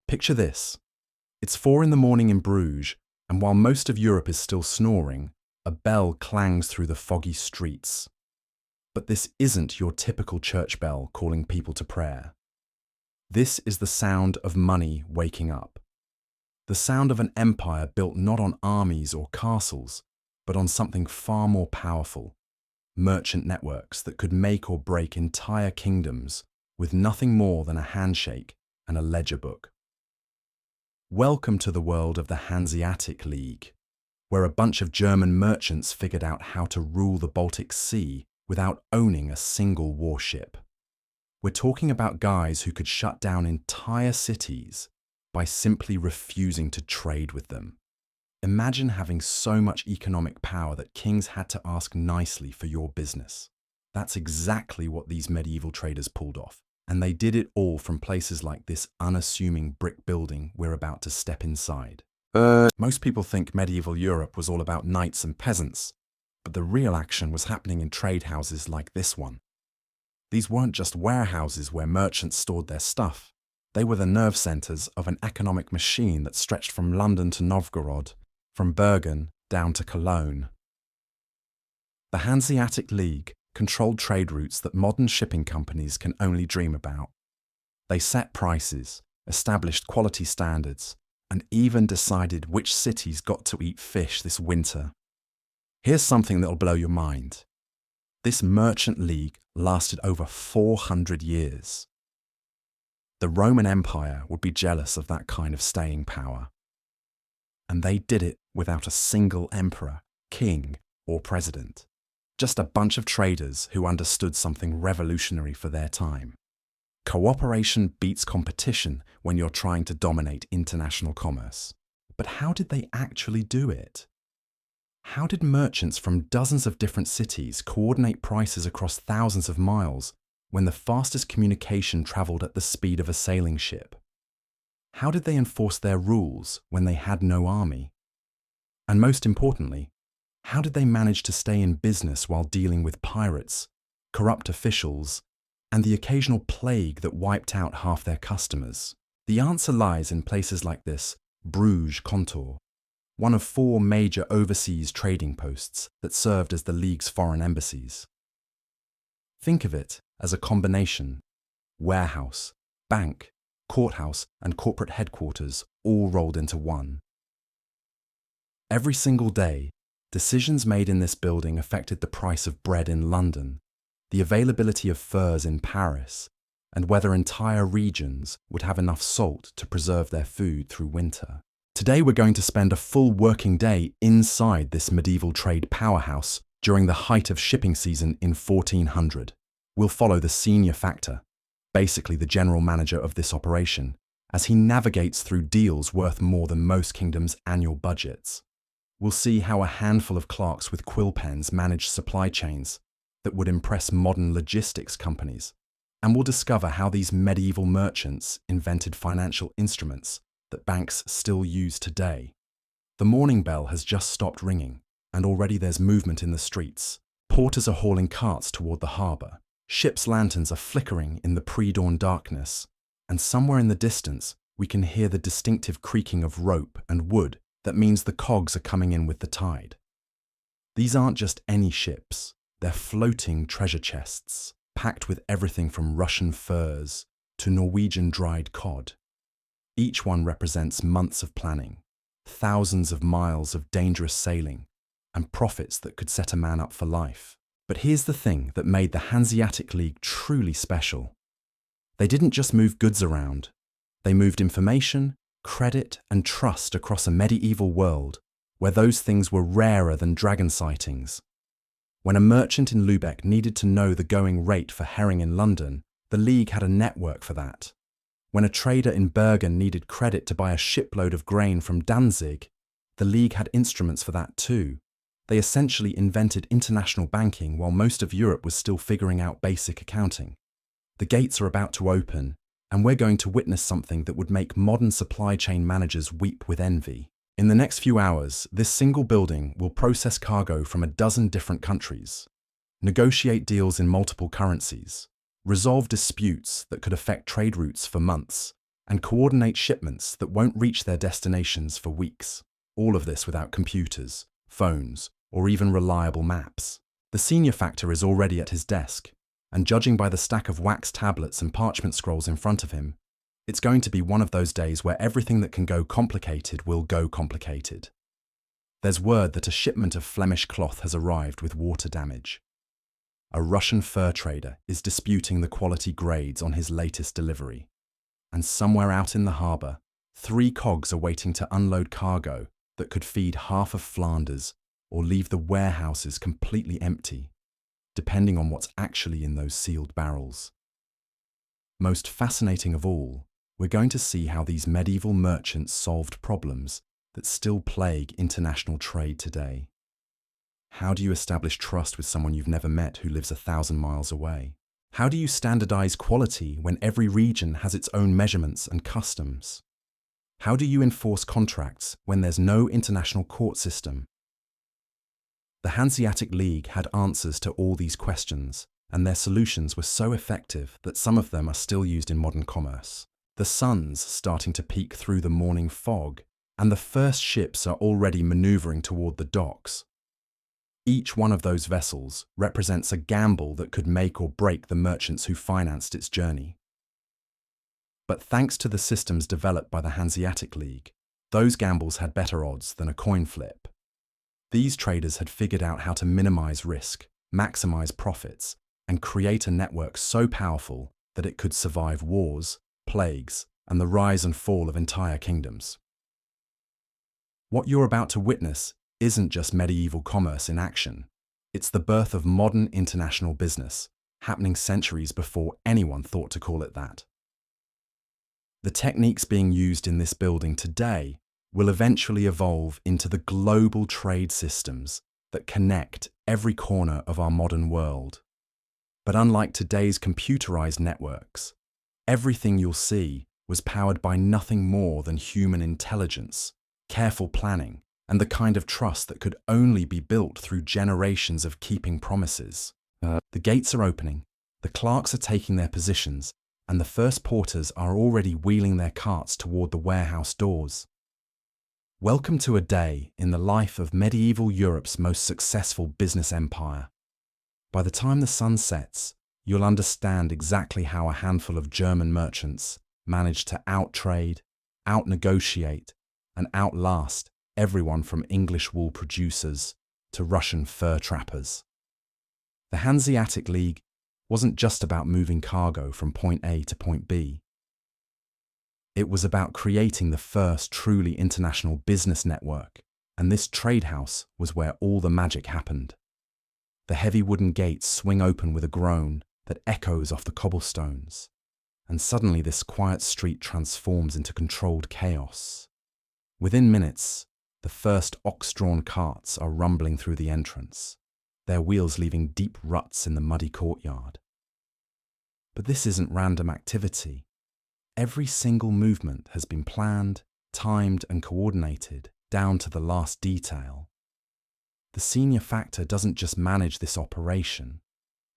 Picture this. It's 4 in the morning in Bruges, and while most of Europe is still snoring, a bell clangs through the foggy streets. But this isn't your typical church bell calling people to prayer. This is the sound of money waking up. The sound of an empire built not on armies or castles, but on something far more powerful: merchant networks that could make or break entire kingdoms with nothing more than a handshake and a ledger book. Welcome to the world of the Hanseatic League, where a bunch of German merchants figured out how to rule the Baltic Sea without owning a single warship. We're talking about guys who could shut down entire cities by simply refusing to trade with them. Imagine having so much economic power that kings had to ask nicely for your business. That's exactly what these medieval traders pulled off, and they did it all from places like this unassuming brick building we're about to step inside. Most people think medieval Europe was all about knights and peasants, but the real action was happening in trade houses like this one. These weren't just warehouses where merchants stored their stuff. They were the nerve centers of an economic machine that stretched from London to Novgorod, from Bergen down to Cologne. The Hanseatic League controlled trade routes that modern shipping companies can only dream about. They set prices, established quality standards, and even decided which cities got to eat fish this winter. Here's something that'll blow your mind. This merchant league lasted over 400 years. The Roman Empire would be jealous of that kind of staying power. And they did it without a single emperor, king, or president. Just a bunch of traders who understood something revolutionary for their time. Cooperation beats competition when you're trying to dominate international commerce. But how did they actually do it? How did merchants from dozens of different cities coordinate prices across thousands of miles when the fastest communication traveled at the speed of a sailing ship? How did they enforce their rules when they had no army? And most importantly, how did they manage to stay in business while dealing with pirates, corrupt officials, and the occasional plague that wiped out half their customers? The answer lies in places like this Bruges kontor, one of 4 major overseas trading posts that served as the League's foreign embassies. Think of it as a combination: warehouse, bank, courthouse, and corporate headquarters all rolled into one. Every single day, decisions made in this building affected the price of bread in London, the availability of furs in Paris, and whether entire regions would have enough salt to preserve their food through winter. Today we're going to spend a full working day inside this medieval trade powerhouse during the height of shipping season in 1400. We'll follow the senior factor, basically the general manager of this operation, as he navigates through deals worth more than most kingdoms' annual budgets. We'll see how a handful of clerks with quill pens manage supply chains that would impress modern logistics companies, and we'll discover how these medieval merchants invented financial instruments that banks still use today. The morning bell has just stopped ringing, and already there's movement in the streets. Porters are hauling carts toward the harbour. Ships' lanterns are flickering in the pre-dawn darkness, and somewhere in the distance we can hear the distinctive creaking of rope and wood that means the cogs are coming in with the tide. These aren't just any ships, they're floating treasure chests, packed with everything from Russian furs to Norwegian dried cod. Each one represents months of planning, thousands of miles of dangerous sailing, and profits that could set a man up for life. But here's the thing that made the Hanseatic League truly special. They didn't just move goods around, they moved information, credit, and trust across a medieval world where those things were rarer than dragon sightings. When a merchant in Lübeck needed to know the going rate for herring in London, the League had a network for that. When a trader in Bergen needed credit to buy a shipload of grain from Danzig, the League had instruments for that too. They essentially invented international banking while most of Europe was still figuring out basic accounting. The gates are about to open, and we're going to witness something that would make modern supply chain managers weep with envy. In the next few hours, this single building will process cargo from a dozen different countries, negotiate deals in multiple currencies, resolve disputes that could affect trade routes for months, and coordinate shipments that won't reach their destinations for weeks. All of this without computers, phones, or even reliable maps. The senior factor is already at his desk, and judging by the stack of wax tablets and parchment scrolls in front of him, it's going to be one of those days where everything that can go complicated will go complicated. There's word that a shipment of Flemish cloth has arrived with water damage. A Russian fur trader is disputing the quality grades on his latest delivery. And somewhere out in the harbour, 3 cogs are waiting to unload cargo that could feed half of Flanders or leave the warehouses completely empty, depending on what's actually in those sealed barrels. Most fascinating of all, we're going to see how these medieval merchants solved problems that still plague international trade today. How do you establish trust with someone you've never met who lives 1,000 miles away? How do you standardize quality when every region has its own measurements and customs? How do you enforce contracts when there's no international court system? The Hanseatic League had answers to all these questions, and their solutions were so effective that some of them are still used in modern commerce. The sun's starting to peek through the morning fog, and the first ships are already maneuvering toward the docks. Each one of those vessels represents a gamble that could make or break the merchants who financed its journey. But thanks to the systems developed by the Hanseatic League, those gambles had better odds than a coin flip. These traders had figured out how to minimize risk, maximize profits, and create a network so powerful that it could survive wars, plagues, and the rise and fall of entire kingdoms. What you're about to witness isn't just medieval commerce in action. It's the birth of modern international business, happening centuries before anyone thought to call it that. The techniques being used in this building today will eventually evolve into the global trade systems that connect every corner of our modern world. But unlike today's computerized networks, everything you'll see was powered by nothing more than human intelligence, careful planning, and the kind of trust that could only be built through generations of keeping promises. The gates are opening, the clerks are taking their positions, and the first porters are already wheeling their carts toward the warehouse doors. Welcome to a day in the life of medieval Europe's most successful business empire. By the time the sun sets, you'll understand exactly how a handful of German merchants managed to outtrade, outnegotiate, and outlast everyone from English wool producers to Russian fur trappers. The Hanseatic League wasn't just about moving cargo from point A to point B. It was about creating the first truly international business network, and this trade house was where all the magic happened. The heavy wooden gates swing open with a groan that echoes off the cobblestones, and suddenly this quiet street transforms into controlled chaos. Within minutes, the first ox-drawn carts are rumbling through the entrance, their wheels leaving deep ruts in the muddy courtyard. But this isn't random activity. Every single movement has been planned, timed, and coordinated down to the last detail. The senior factor doesn't just manage this operation.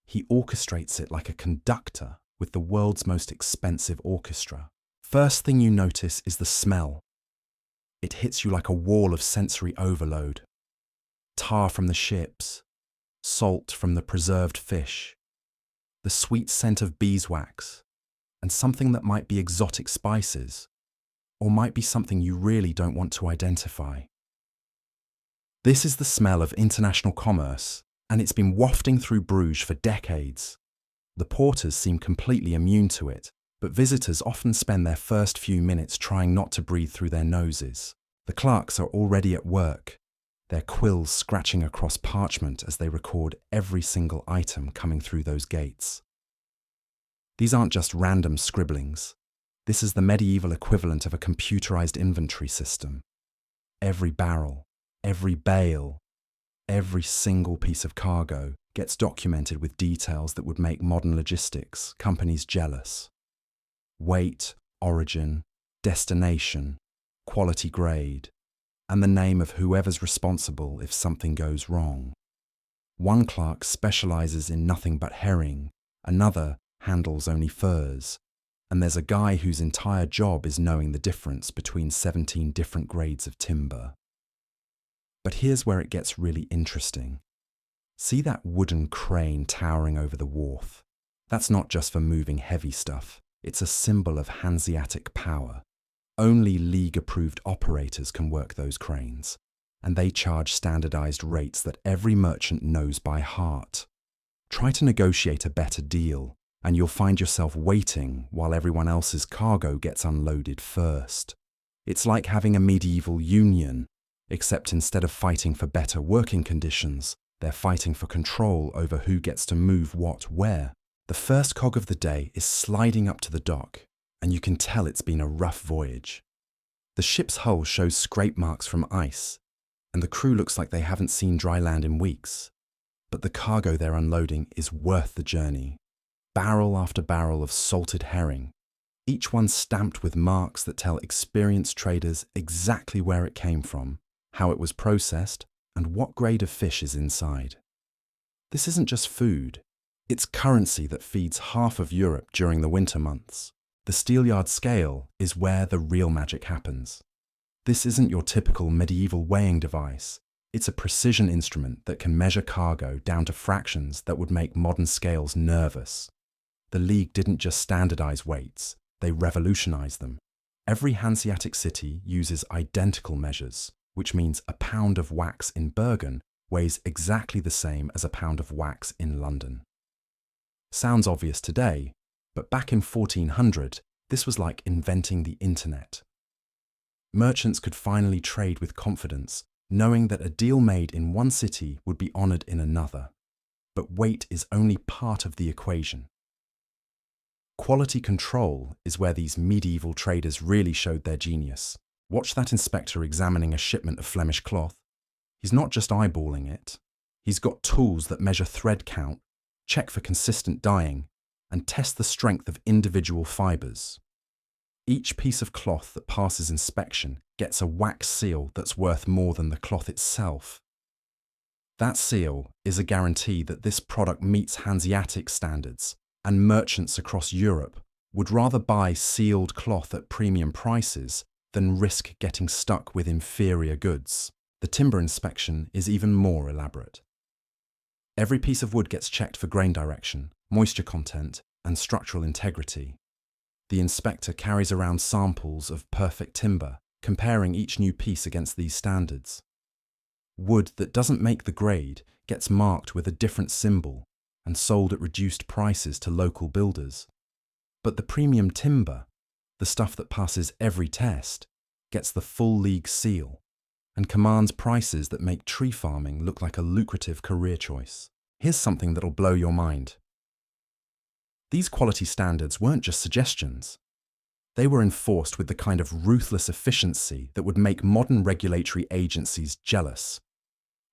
He orchestrates it like a conductor with the world's most expensive orchestra. First thing you notice is the smell. It hits you like a wall of sensory overload. Tar from the ships, salt from the preserved fish, the sweet scent of beeswax, and something that might be exotic spices, or might be something you really don't want to identify. This is the smell of international commerce, and it's been wafting through Bruges for decades. The porters seem completely immune to it, but visitors often spend their first few minutes trying not to breathe through their noses. The clerks are already at work, their quills scratching across parchment as they record every single item coming through those gates. These aren't just random scribblings. This is the medieval equivalent of a computerized inventory system. Every barrel, every bale, every single piece of cargo gets documented with details that would make modern logistics companies jealous. Weight, origin, destination, quality grade, and the name of whoever's responsible if something goes wrong. One clerk specializes in nothing but herring, another handles only furs, and there's a guy whose entire job is knowing the difference between 17 different grades of timber. But here's where it gets really interesting. See that wooden crane towering over the wharf? That's not just for moving heavy stuff. It's a symbol of Hanseatic power. Only league-approved operators can work those cranes, and they charge standardized rates that every merchant knows by heart. Try to negotiate a better deal, and you'll find yourself waiting while everyone else's cargo gets unloaded first. It's like having a medieval union, except instead of fighting for better working conditions, they're fighting for control over who gets to move what where. The first cog of the day is sliding up to the dock, and you can tell it's been a rough voyage. The ship's hull shows scrape marks from ice, and the crew looks like they haven't seen dry land in weeks. But the cargo they're unloading is worth the journey. Barrel after barrel of salted herring, each one stamped with marks that tell experienced traders exactly where it came from, how it was processed, and what grade of fish is inside. This isn't just food. It's currency that feeds half of Europe during the winter months. The Steelyard scale is where the real magic happens. This isn't your typical medieval weighing device. It's a precision instrument that can measure cargo down to fractions that would make modern scales nervous. The League didn't just standardize weights, they revolutionized them. Every Hanseatic city uses identical measures, which means a pound of wax in Bergen weighs exactly the same as a pound of wax in London. Sounds obvious today, but back in 1400, this was like inventing the internet. Merchants could finally trade with confidence, knowing that a deal made in one city would be honored in another. But weight is only part of the equation. Quality control is where these medieval traders really showed their genius. Watch that inspector examining a shipment of Flemish cloth. He's not just eyeballing it. He's got tools that measure thread count, check for consistent dyeing, and test the strength of individual fibers. Each piece of cloth that passes inspection gets a wax seal that's worth more than the cloth itself. That seal is a guarantee that this product meets Hanseatic standards, and merchants across Europe would rather buy sealed cloth at premium prices than risk getting stuck with inferior goods. The timber inspection is even more elaborate. Every piece of wood gets checked for grain direction, moisture content, and structural integrity. The inspector carries around samples of perfect timber, comparing each new piece against these standards. Wood that doesn't make the grade gets marked with a different symbol and sold at reduced prices to local builders. But the premium timber, the stuff that passes every test, gets the full league seal and commands prices that make tree farming look like a lucrative career choice. Here's something that'll blow your mind. These quality standards weren't just suggestions. They were enforced with the kind of ruthless efficiency that would make modern regulatory agencies jealous.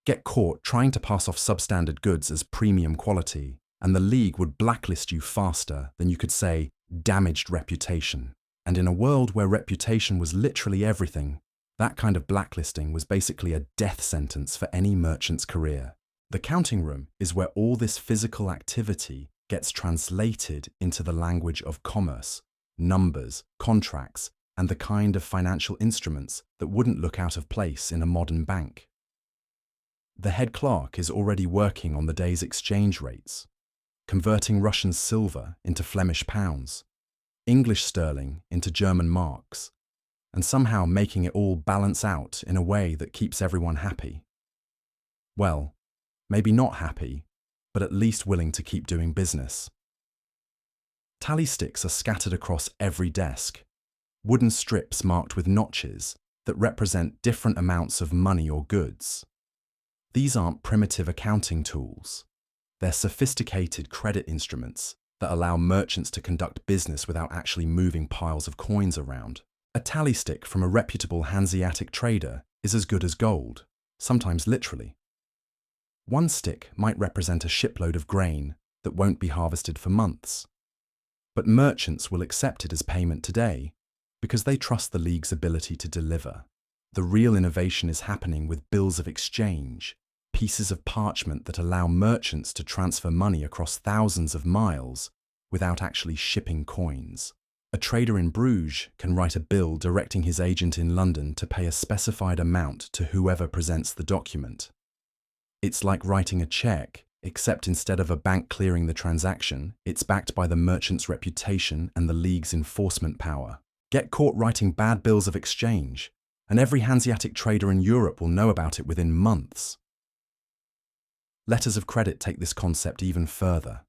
Get caught trying to pass off substandard goods as premium quality, and the League would blacklist you faster than you could say, damaged reputation. And in a world where reputation was literally everything, that kind of blacklisting was basically a death sentence for any merchant's career. The counting room is where all this physical activity gets translated into the language of commerce, numbers, contracts, and the kind of financial instruments that wouldn't look out of place in a modern bank. The head clerk is already working on the day's exchange rates, converting Russian silver into Flemish pounds, English sterling into German marks, and somehow making it all balance out in a way that keeps everyone happy. Well, maybe not happy, but at least willing to keep doing business. Tally sticks are scattered across every desk, wooden strips marked with notches that represent different amounts of money or goods. These aren't primitive accounting tools. They're sophisticated credit instruments that allow merchants to conduct business without actually moving piles of coins around. A tally stick from a reputable Hanseatic trader is as good as gold, sometimes literally. One stick might represent a shipload of grain that won't be harvested for months. But merchants will accept it as payment today because they trust the League's ability to deliver. The real innovation is happening with bills of exchange, pieces of parchment that allow merchants to transfer money across thousands of miles without actually shipping coins. A trader in Bruges can write a bill directing his agent in London to pay a specified amount to whoever presents the document. It's like writing a check, except instead of a bank clearing the transaction, it's backed by the merchant's reputation and the league's enforcement power. Get caught writing bad bills of exchange, and every Hanseatic trader in Europe will know about it within months. Letters of credit take this concept even further.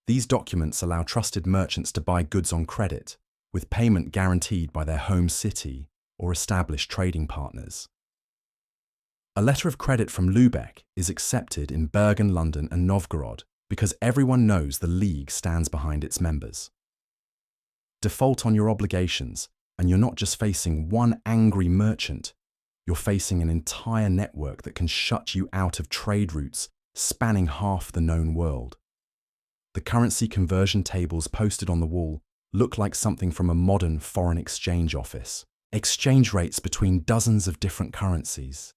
These documents allow trusted merchants to buy goods on credit, with payment guaranteed by their home city or established trading partners. A letter of credit from Lübeck is accepted in Bergen, London and Novgorod because everyone knows the league stands behind its members. Default on your obligations, and you're not just facing one angry merchant, you're facing an entire network that can shut you out of trade routes spanning half the known world. The currency conversion tables posted on the wall look like something from a modern foreign exchange office. Exchange rates between dozens of different currencies,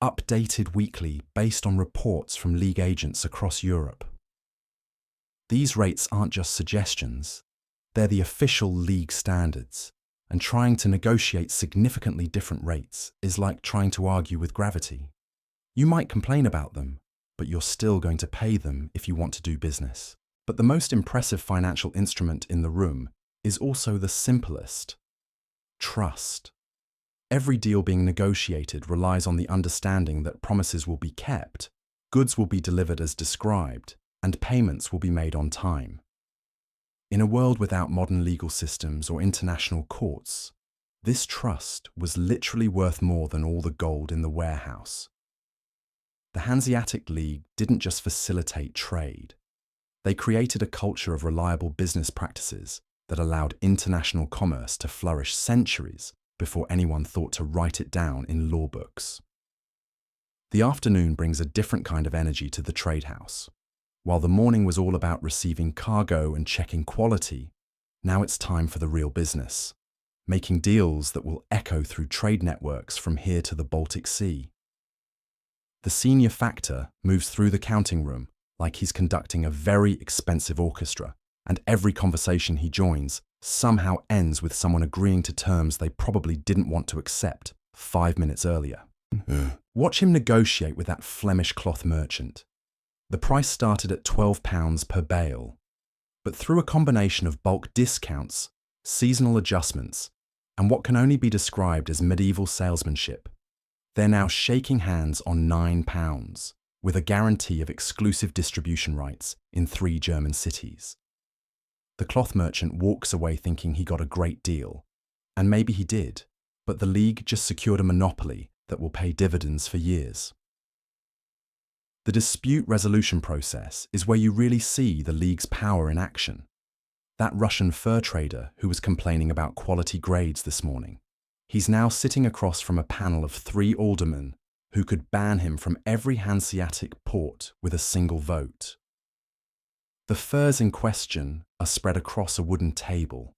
updated weekly based on reports from league agents across Europe. These rates aren't just suggestions, they're the official league standards, and trying to negotiate significantly different rates is like trying to argue with gravity. You might complain about them, but you're still going to pay them if you want to do business. But the most impressive financial instrument in the room is also the simplest: trust. Every deal being negotiated relies on the understanding that promises will be kept, goods will be delivered as described, and payments will be made on time. In a world without modern legal systems or international courts, this trust was literally worth more than all the gold in the warehouse. The Hanseatic League didn't just facilitate trade. They created a culture of reliable business practices that allowed international commerce to flourish centuries before anyone thought to write it down in law books. The afternoon brings a different kind of energy to the trade house. While the morning was all about receiving cargo and checking quality, now it's time for the real business, making deals that will echo through trade networks from here to the Baltic Sea. The senior factor moves through the counting room like he's conducting a very expensive orchestra, and every conversation he joins somehow ends with someone agreeing to terms they probably didn't want to accept 5 minutes earlier. Watch him negotiate with that Flemish cloth merchant. The price started at £12 per bale, but through a combination of bulk discounts, seasonal adjustments, and what can only be described as medieval salesmanship, they're now shaking hands on £9, with a guarantee of exclusive distribution rights in 3 German cities. The cloth merchant walks away thinking he got a great deal, and maybe he did, but the league just secured a monopoly that will pay dividends for years. The dispute resolution process is where you really see the league's power in action. That Russian fur trader who was complaining about quality grades this morning, he's now sitting across from a panel of 3 aldermen who could ban him from every Hanseatic port with a single vote. The furs in question are spread across a wooden table,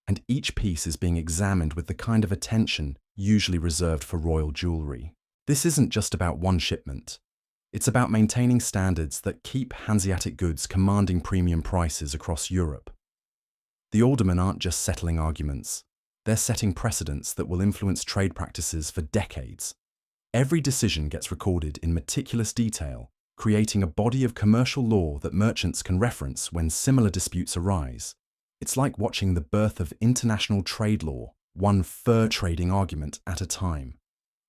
and each piece is being examined with the kind of attention usually reserved for royal jewellery. This isn't just about one shipment. It's about maintaining standards that keep Hanseatic goods commanding premium prices across Europe. The aldermen aren't just settling arguments, they're setting precedents that will influence trade practices for decades. Every decision gets recorded in meticulous detail, creating a body of commercial law that merchants can reference when similar disputes arise. It's like watching the birth of international trade law, one fur trading argument at a time.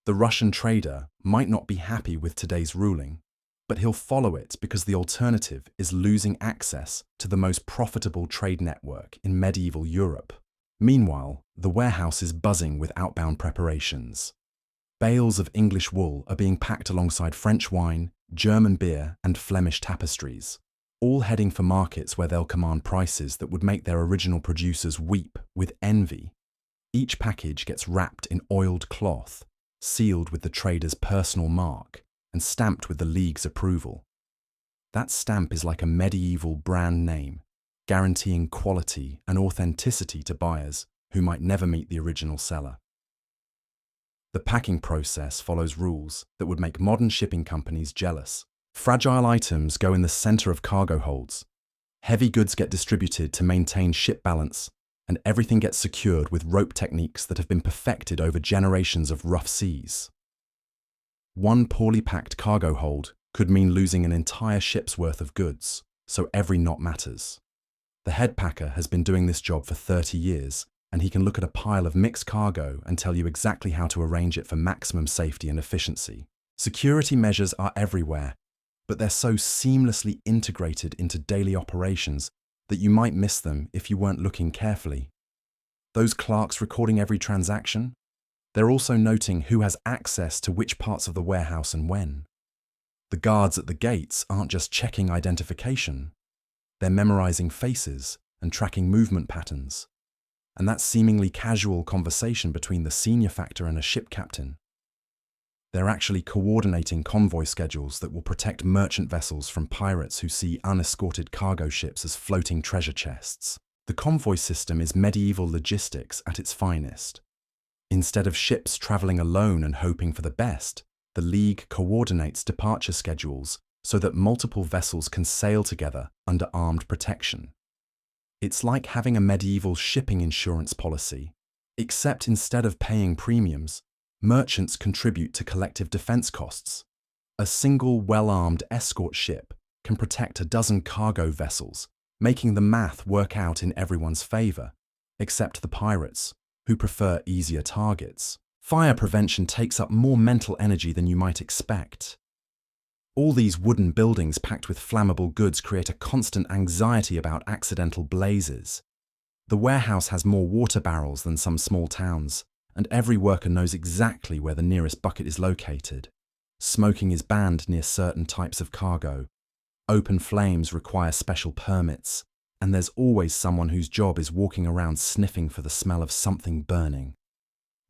The Russian trader might not be happy with today's ruling, but he'll follow it because the alternative is losing access to the most profitable trade network in medieval Europe. Meanwhile, the warehouse is buzzing with outbound preparations. Bales of English wool are being packed alongside French wine, German beer, and Flemish tapestries, all heading for markets where they'll command prices that would make their original producers weep with envy. Each package gets wrapped in oiled cloth, sealed with the trader's personal mark, and stamped with the league's approval. That stamp is like a medieval brand name, guaranteeing quality and authenticity to buyers who might never meet the original seller. The packing process follows rules that would make modern shipping companies jealous. Fragile items go in the center of cargo holds. Heavy goods get distributed to maintain ship balance, and everything gets secured with rope techniques that have been perfected over generations of rough seas. One poorly packed cargo hold could mean losing an entire ship's worth of goods, so every knot matters. The head packer has been doing this job for 30 years, and he can look at a pile of mixed cargo and tell you exactly how to arrange it for maximum safety and efficiency. Security measures are everywhere, but they're so seamlessly integrated into daily operations that you might miss them if you weren't looking carefully. Those clerks recording every transaction, they're also noting who has access to which parts of the warehouse and when. The guards at the gates aren't just checking identification, they're memorizing faces and tracking movement patterns. And that seemingly casual conversation between the senior factor and a ship captain. They're actually coordinating convoy schedules that will protect merchant vessels from pirates who see unescorted cargo ships as floating treasure chests. The convoy system is medieval logistics at its finest. Instead of ships traveling alone and hoping for the best, the League coordinates departure schedules so that multiple vessels can sail together under armed protection. It's like having a medieval shipping insurance policy, except instead of paying premiums, merchants contribute to collective defense costs. A single well-armed escort ship can protect a dozen cargo vessels, making the math work out in everyone's favor, except the pirates, who prefer easier targets. Fire prevention takes up more mental energy than you might expect. All these wooden buildings packed with flammable goods create a constant anxiety about accidental blazes. The warehouse has more water barrels than some small towns, and every worker knows exactly where the nearest bucket is located. Smoking is banned near certain types of cargo. Open flames require special permits, and there's always someone whose job is walking around sniffing for the smell of something burning.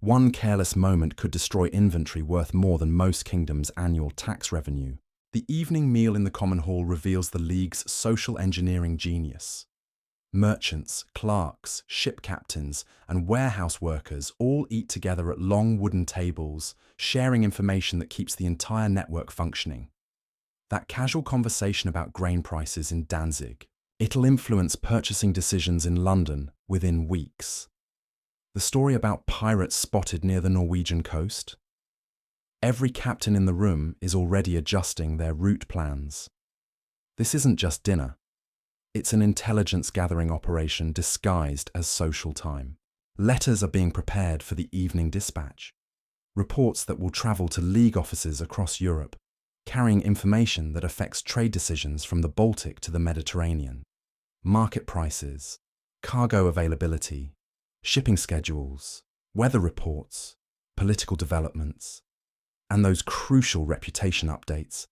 One careless moment could destroy inventory worth more than most kingdoms' annual tax revenue. The evening meal in the common hall reveals the League's social engineering genius. Merchants, clerks, ship captains, and warehouse workers all eat together at long wooden tables, sharing information that keeps the entire network functioning. That casual conversation about grain prices in Danzig, it'll influence purchasing decisions in London within weeks. The story about pirates spotted near the Norwegian coast? Every captain in the room is already adjusting their route plans. This isn't just dinner. It's an intelligence-gathering operation disguised as social time. Letters are being prepared for the evening dispatch. Reports that will travel to League offices across Europe, carrying information that affects trade decisions from the Baltic to the Mediterranean. Market prices, cargo availability, shipping schedules, weather reports, political developments, and those crucial reputation updates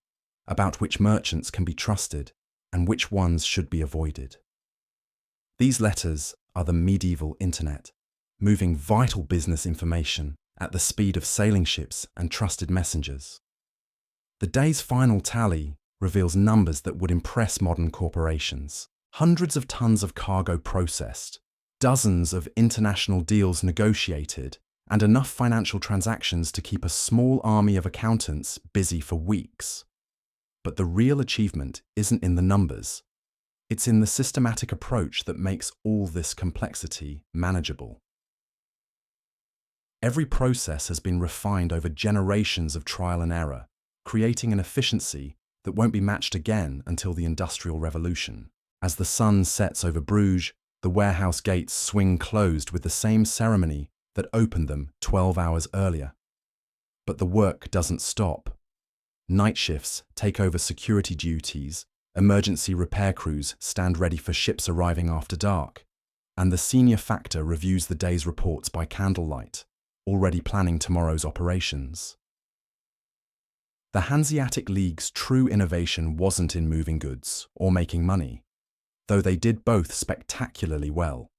about which merchants can be trusted and which ones should be avoided. These letters are the medieval internet, moving vital business information at the speed of sailing ships and trusted messengers. The day's final tally reveals numbers that would impress modern corporations. Hundreds of tons of cargo processed, dozens of international deals negotiated, and enough financial transactions to keep a small army of accountants busy for weeks. But the real achievement isn't in the numbers. It's in the systematic approach that makes all this complexity manageable. Every process has been refined over generations of trial and error, creating an efficiency that won't be matched again until the Industrial Revolution. As the sun sets over Bruges, the warehouse gates swing closed with the same ceremony that opened them 12 hours earlier. But the work doesn't stop. Night shifts take over security duties, emergency repair crews stand ready for ships arriving after dark, and the senior factor reviews the day's reports by candlelight, already planning tomorrow's operations. The Hanseatic League's true innovation wasn't in moving goods or making money, though they did both spectacularly well.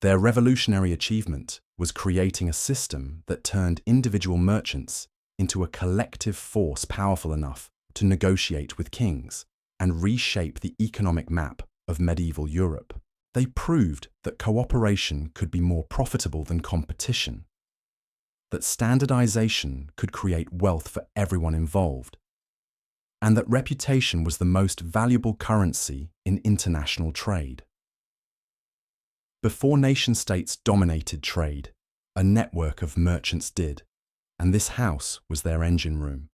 Their revolutionary achievement was creating a system that turned individual merchants into a collective force powerful enough to negotiate with kings and reshape the economic map of medieval Europe. They proved that cooperation could be more profitable than competition, that standardization could create wealth for everyone involved, and that reputation was the most valuable currency in international trade. Before nation-states dominated trade, a network of merchants did, and this house was their engine room.